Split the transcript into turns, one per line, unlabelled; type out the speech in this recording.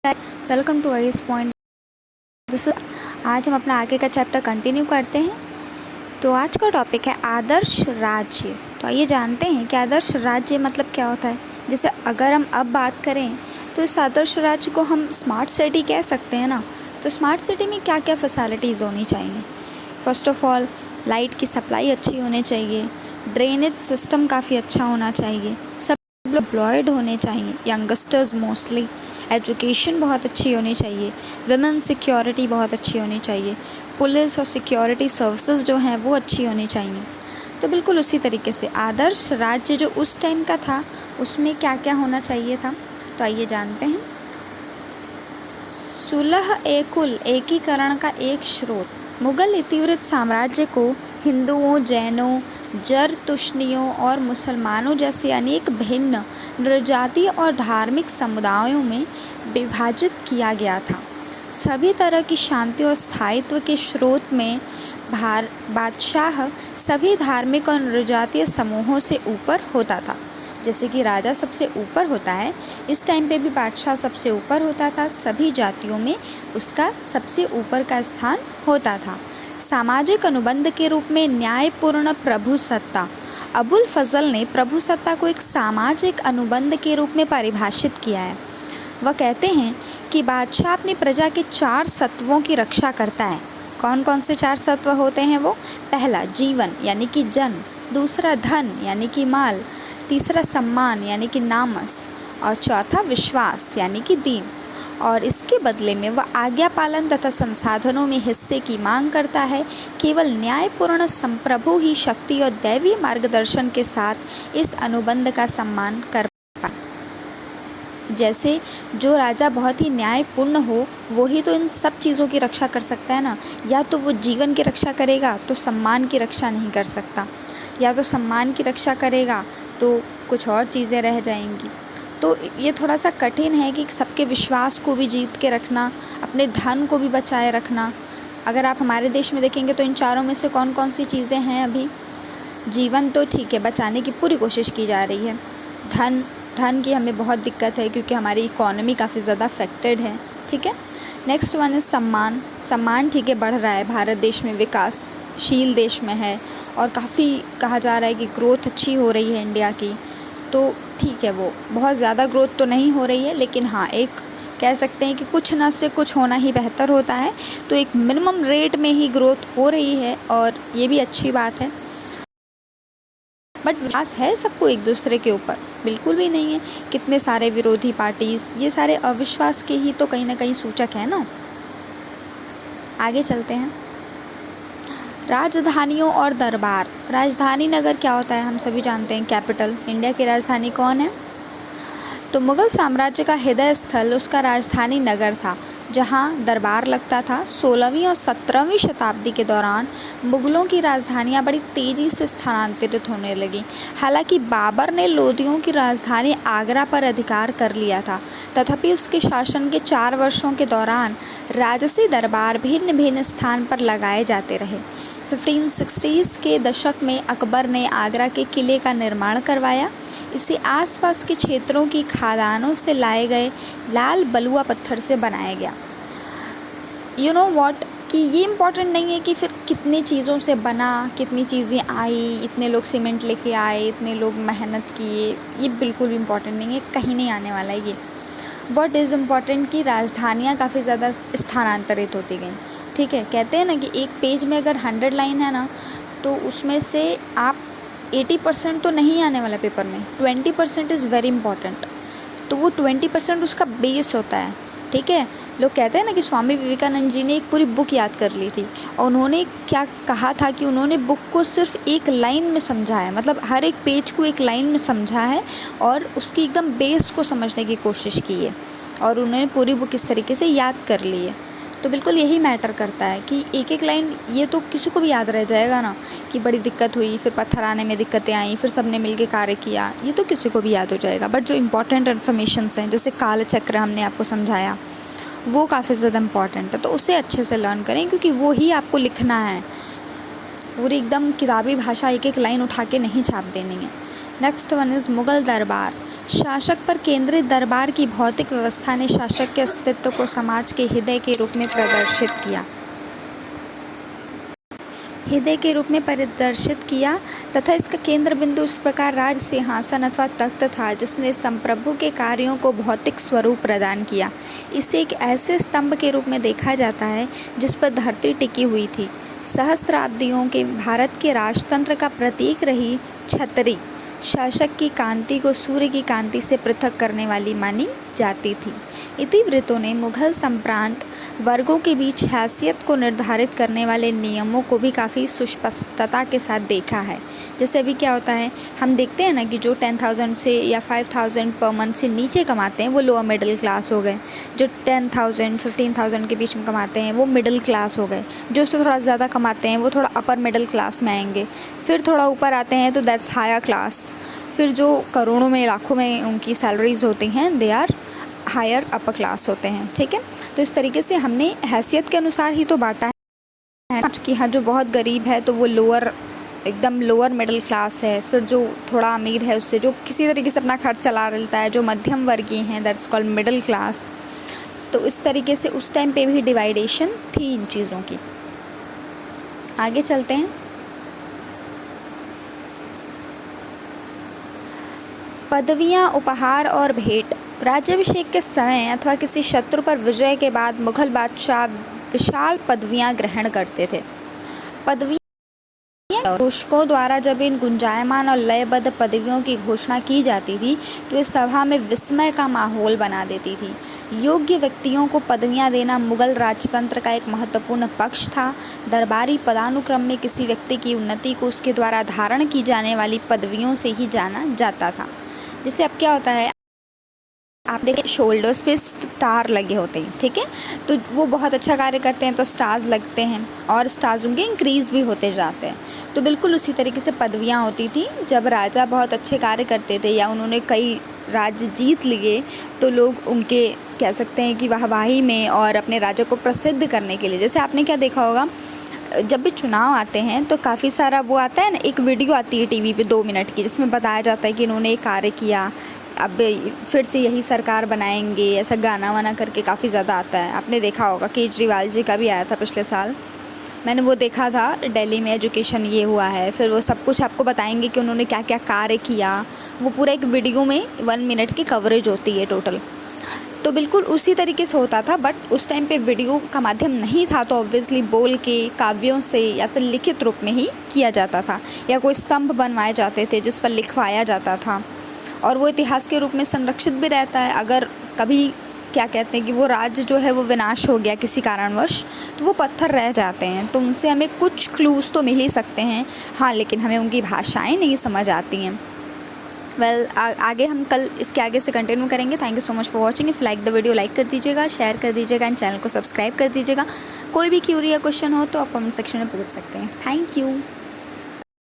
Welcome to ice point. This आज हम अपना आगे का चैप्टर कंटिन्यू करते हैं। तो आज का टॉपिक है आदर्श राज्य। तो आइए जानते हैं कि आदर्श राज्य मतलब क्या होता है। जैसे अगर हम अब बात करें तो इस आदर्श राज्य को हम स्मार्ट सिटी कह सकते हैं ना। तो स्मार्ट सिटी में क्या क्या फैसिलिटीज़ होनी चाहिए। फर्स्ट ऑफ ऑल लाइट की सप्लाई अच्छी होनी चाहिए, ड्रेनेज सिस्टम काफ़ी अच्छा होना चाहिए, सब लोग एम्प्लॉयड होने चाहिए, यंगस्टर्स मोस्टली, एजुकेशन बहुत अच्छी होनी चाहिए, विमेन सिक्योरिटी बहुत अच्छी होनी चाहिए, पुलिस और सिक्योरिटी सर्विसेज जो हैं वो अच्छी होनी चाहिए। तो बिल्कुल उसी तरीके से आदर्श राज्य जो उस टाइम का था उसमें क्या क्या होना चाहिए था। तो आइए जानते हैं। सुलह ए कुल एकीकरण का एक स्रोत मुगल इतिवृत्त साम्राज्य को हिंदुओं, जैनों, जरतुशनियों और मुसलमानों जैसे अनेक भिन्न नृजातीय और धार्मिक समुदायों में विभाजित किया गया था। सभी तरह की शांति और स्थायित्व के स्रोत में बादशाह सभी धार्मिक और नृजातीय समूहों से ऊपर होता था। जैसे कि राजा सबसे ऊपर होता है, इस टाइम पे भी बादशाह सबसे ऊपर होता था। सभी जातियों में उसका सबसे ऊपर का स्थान होता था। सामाजिक अनुबंध के रूप में न्यायपूर्ण प्रभुसत्ता। अबुल फजल ने प्रभुसत्ता को एक सामाजिक अनुबंध के रूप में परिभाषित किया है। वह कहते हैं कि बादशाह अपनी प्रजा के 4 सत्वों की रक्षा करता है। कौन कौन से 4 सत्व होते हैं वो? पहला जीवन यानी कि जन, दूसरा धन यानी कि माल, तीसरा सम्मान यानी कि नामस, और चौथा विश्वास यानी कि दीन। और इसके बदले में वह आज्ञा पालन तथा संसाधनों में हिस्से की मांग करता है। केवल न्यायपूर्ण संप्रभु ही शक्ति और दैवीय मार्गदर्शन के साथ इस अनुबंध का सम्मान कर पाए। जैसे जो राजा बहुत ही न्यायपूर्ण हो वो ही तो इन सब चीज़ों की रक्षा कर सकता है ना। या तो वो जीवन की रक्षा करेगा तो सम्मान की रक्षा नहीं कर सकता, या तो सम्मान की रक्षा करेगा तो कुछ और चीज़ें रह जाएंगी। तो ये थोड़ा सा कठिन है कि सबके विश्वास को भी जीत के रखना, अपने धन को भी बचाए रखना। अगर आप हमारे देश में देखेंगे तो इन चारों में से कौन कौन सी चीज़ें हैं अभी? जीवन तो ठीक है, बचाने की पूरी कोशिश की जा रही है। धन की हमें बहुत दिक्कत है क्योंकि हमारी इकोनॉमी काफ़ी ज़्यादा अफेक्टेड है। ठीक है। नेक्स्ट वन इज़ सम्मान ठीक है, बढ़ रहा है, भारत देश में विकासशील देश में है और काफ़ी कहा जा रहा है कि ग्रोथ अच्छी हो रही है इंडिया की। तो ठीक है, वो बहुत ज़्यादा ग्रोथ तो नहीं हो रही है, लेकिन हाँ एक कह सकते हैं कि कुछ ना से कुछ होना ही बेहतर होता है। तो एक मिनिमम रेट में ही ग्रोथ हो रही है और ये भी अच्छी बात है। बट विश्वास है सबको एक दूसरे के ऊपर? बिल्कुल भी नहीं है। कितने सारे विरोधी पार्टीज़, ये सारे अविश्वास के ही तो कहीं ना कहीं सूचक है ना। आगे चलते हैं। राजधानियों और दरबार। राजधानी नगर क्या होता है? हम सभी जानते हैं, कैपिटल। इंडिया की राजधानी कौन है? तो मुगल साम्राज्य का हृदय स्थल उसका राजधानी नगर था, जहां दरबार लगता था। 16वीं और 17वीं शताब्दी के दौरान मुगलों की राजधानियां बड़ी तेज़ी से स्थानांतरित होने लगीं। हालांकि बाबर ने लोदियों की राजधानी आगरा पर अधिकार कर लिया था, तथापि उसके शासन के 4 वर्षों के दौरान राजसी दरबार भिन्न भिन्न स्थान पर लगाए जाते रहे। 1560s के दशक में अकबर ने आगरा के किले का निर्माण करवाया। इसे आसपास के क्षेत्रों की खादानों से लाए गए लाल बलुआ पत्थर से बनाया गया। यू नो व्हाट, कि ये इम्पॉर्टेंट नहीं है कि फिर कितनी चीज़ों से बना, कितनी चीज़ें आई, इतने लोग सीमेंट लेके आए, इतने लोग मेहनत किए, ये बिल्कुल भी इम्पॉर्टेंट नहीं है, कहीं नहीं आने वाला है ये। व्हाट इज़ इम्पॉर्टेंट कि राजधानियाँ काफ़ी ज़्यादा स्थानांतरित होती गई। ठीक है, कहते हैं ना कि एक पेज में अगर 100 लाइन है ना, तो उसमें से आप 80% तो नहीं आने वाला पेपर में, 20% इज़ वेरी इंपॉर्टेंट। तो वो 20% उसका बेस होता है। ठीक है, लोग कहते हैं ना कि स्वामी विवेकानंद जी ने एक पूरी बुक याद कर ली थी और उन्होंने क्या कहा था कि उन्होंने बुक को सिर्फ एक लाइन में समझा है, मतलब हर एक पेज को एक लाइन में समझा है और उसकी एकदम बेस को समझने की कोशिश की है और उन्होंने पूरी बुक इस तरीके से याद कर ली है। तो बिल्कुल यही मैटर करता है कि एक एक लाइन, ये तो किसी को भी याद रह जाएगा ना कि बड़ी दिक्कत हुई, फिर पत्थर आने में दिक्कतें आई, फिर सबने मिलके कार्य किया, ये तो किसी को भी याद हो जाएगा। बट जो इम्पोर्टेंट इन्फॉर्मेशंस हैं, जैसे कालचक्र हमने आपको समझाया, वो काफ़ी ज़्यादा इम्पॉर्टेंट है, तो उसे अच्छे से लर्न करें क्योंकि वो ही आपको लिखना है। पूरी एकदम किताबी भाषा एक एक लाइन उठा के नहीं छाप देनी है। नेक्स्ट वन इज़ मुग़ल दरबार। शासक पर केंद्रित दरबार की भौतिक व्यवस्था ने शासक के अस्तित्व को समाज के हृदय के रूप में प्रदर्शित किया तथा इसका केंद्र बिंदु इस प्रकार राज सिंहासन अथवा तख्त था जिसने संप्रभु के कार्यों को भौतिक स्वरूप प्रदान किया। इसे एक ऐसे स्तंभ के रूप में देखा जाता है जिस पर धरती टिकी हुई थी। सहस्त्राब्दियों के भारत के राजतंत्र का प्रतीक रही छतरी शासक की कांति को सूर्य की कांति से पृथक करने वाली मानी जाती थी। इतिवृत्तों ने मुगल संप्रांत वर्गों के बीच हैसियत को निर्धारित करने वाले नियमों को भी काफ़ी सुस्पष्टता के साथ देखा है। जैसे अभी क्या होता है, हम देखते हैं ना कि जो 10,000 से या 5,000 पर मंथ से नीचे कमाते हैं वो लोअर मिडिल क्लास हो गए, जो 10,000 15,000 के बीच में कमाते हैं वो मिडिल क्लास हो गए, जो उससे थोड़ा ज़्यादा कमाते हैं वो थोड़ा अपर मिडिल क्लास में आएंगे, फिर थोड़ा ऊपर आते हैं तो दैट्स हायर क्लास, फिर जो करोड़ों में लाखों में उनकी सैलरीज होती हैं they are higher upper class होते हैं। ठीक है, तो इस तरीके से हमने हैसियत के अनुसार ही तो बांटा है कि हाँ जो बहुत गरीब है तो वो एकदम लोअर मिडिल क्लास है, फिर जो थोड़ा अमीर है उससे जो किसी तरीके से अपना खर्च चला लेता है जो मध्यम वर्गीय हैं दैट्स कॉल्ड मिडिल क्लास। तो इस तरीके से उस टाइम पे भी डिवाइडेशन थी इन चीज़ों की। आगे चलते हैं। पदवियाँ, उपहार और भेंट। राज्याभिषेक के समय अथवा किसी शत्रु पर विजय के बाद मुगल बादशाह विशाल पदवियाँ ग्रहण करते थे। पदवियाँ घोषकों द्वारा जब इन गुंजायमान और लयबद्ध पदवियों की घोषणा की जाती थी तो इस सभा में विस्मय का माहौल बना देती थी। योग्य व्यक्तियों को पदवियाँ देना मुगल राजतंत्र का एक महत्वपूर्ण पक्ष था। दरबारी पदानुक्रम में किसी व्यक्ति की उन्नति को उसके द्वारा धारण की जाने वाली पदवियों से ही जाना जाता था। जैसे अब क्या होता है, आप देखें शोल्डर्स पे स्टार लगे होते हैं, ठीक है, तो वो बहुत अच्छा कार्य करते हैं तो स्टार्स लगते हैं और स्टार्स उनके इंक्रीज़ भी होते जाते हैं। तो बिल्कुल उसी तरीके से पदवियाँ होती थी। जब राजा बहुत अच्छे कार्य करते थे या उन्होंने कई राज्य जीत लिए तो लोग उनके कह सकते हैं कि वाहवाही में और अपने राज्य को प्रसिद्ध करने के लिए, जैसे आपने क्या देखा होगा जब भी चुनाव आते हैं तो काफ़ी सारा वो आता है ना, एक वीडियो आती है टीवी पे 2 मिनट की जिसमें बताया जाता है कि इन्होंने एक कार्य किया, अब फिर से यही सरकार बनाएंगे, ऐसा गाना वाना करके काफ़ी ज़्यादा आता है। आपने देखा होगा केजरीवाल जी का भी आया था पिछले साल, मैंने वो देखा था। दिल्ली में एजुकेशन ये हुआ है, फिर वो सब कुछ आपको बताएंगे कि उन्होंने क्या क्या कार्य किया, वो पूरा एक वीडियो में 1 मिनट की कवरेज होती है टोटल। तो बिल्कुल उसी तरीके से होता था, बट उस टाइम पे वीडियो का माध्यम नहीं था तो ऑब्वियसली बोल के, काव्यों से या फिर लिखित रूप में ही किया जाता था, या कोई स्तंभ बनवाए जाते थे जिस पर लिखवाया जाता था और वो इतिहास के रूप में संरक्षित भी रहता है। अगर कभी क्या कहते हैं कि वो राज्य जो है वो विनाश हो गया किसी कारणवश तो वो पत्थर रह जाते हैं, तो उनसे हमें कुछ क्लूज़ तो मिल ही सकते हैं, हाँ, लेकिन हमें उनकी भाषाएँ नहीं समझ आती हैं। आगे हम कल इसके आगे से कंटिन्यू करेंगे। Thank you so much for watching. If like the video like कर दीजिएगा, शेयर कर दीजिएगा एंड चैनल को सब्सक्राइब कर दीजिएगा। कोई भी क्यूरी या क्वेश्चन हो तो आप कमेंट सेक्शन में पूछ सकते हैं। Thank you.